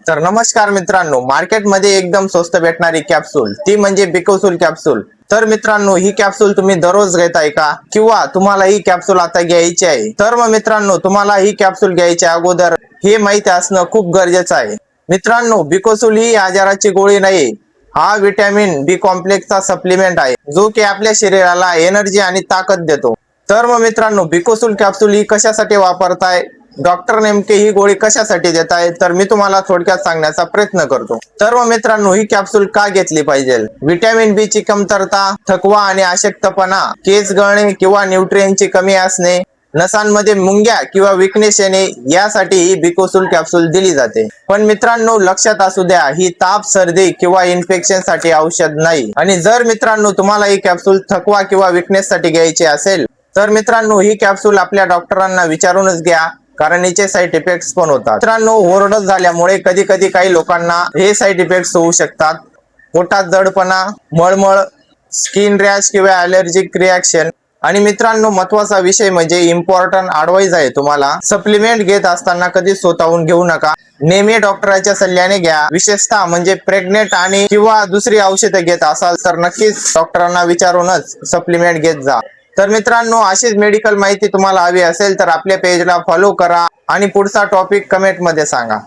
तर नमस्कार मित्रांनो, मार्केटमध्ये एकदम स्वस्त भेटणारी कॅप्सूल ती म्हणजे बिकोसूल कॅप्सूल। तर मित्रांनो, ही कॅप्सूल तुम्ही दररोज घेताय का, किंवा तुम्हाला ही कॅप्सूल आता घ्यायची आहे? तर मग मित्रांनो, तुम्हाला ही कॅप्सूल घ्यायच्या अगोदर हे माहिती असणं खूप गरजेचं आहे। मित्रांनो, बिकोसूल ही आजाराची गोळी नाही, हा विटॅमिन बी कॉम्प्लेक्सचा सप्लिमेंट आहे, जो की आपल्या शरीराला एनर्जी आणि ताकद देतो। तर मग मित्रांनो, बिकोसूल कॅप्सूल ही कशासाठी वापरताय, डॉक्टर नेमके ही गोळी कशासाठी देत आहे, तर मी तुम्हाला थोडक्यात सांगण्याचा प्रयत्न करतो। तर मग मित्रांनो, ही कॅप्सूल का घेतली पाहिजे? विटॅमिन बी ची कमतरता, थकवा आणि अशक्तपणा, केस गळणे किंवा न्यूट्रिएंटची कमी असणे, नसांमध्ये मुंग्या किंवा विकनेस येणे, यासाठी ही बिकोसूल कॅप्सूल दिली जाते। पण मित्रांनो, लक्षात असू द्या, ही ताप, सर्दी किंवा इन्फेक्शन साठी औषध नाही। आणि जर मित्रांनो तुम्हाला ही कॅप्सूल थकवा किंवा विकनेस साठी घ्यायची असेल, तर मित्रांनो ही कॅप्सूल आपल्या डॉक्टरांना विचारूनच घ्या, कारण याचे साईड इफेक्ट्स पण होतात। मित्रांनो, ओव्हरडोस झाल्यामुळे कधी कधी काही लोकांना हे साईड इफेक्ट्स होऊ शकतात। पोटात जडपणा, मळमळ, स्किन रॅश किंवा ॲलर्जिक रिॲक्शन। आणि मित्रांनो, महत्वाचा विषय म्हणजे इम्पॉर्टंट ॲडवाइस आहे तुम्हाला, सप्लिमेंट घेत असताना कधी स्वतःहून घेऊ नका, नेहमी डॉक्टरांच्या सल्ल्याने घ्या। विशेषतः म्हणजे प्रेग्नेंट आणि किंवा दुसरी औषधे घेत असाल तर नक्कीच डॉक्टरांना विचारूनच सप्लिमेंट घेत जा। तर मित्रांनो, अशीच मेडिकल माहिती तुम्हाला हवी असेल तर आपल्या पेजला फॉलो करा आणि पुढचा टॉपिक कमेंट मध्ये सांगा।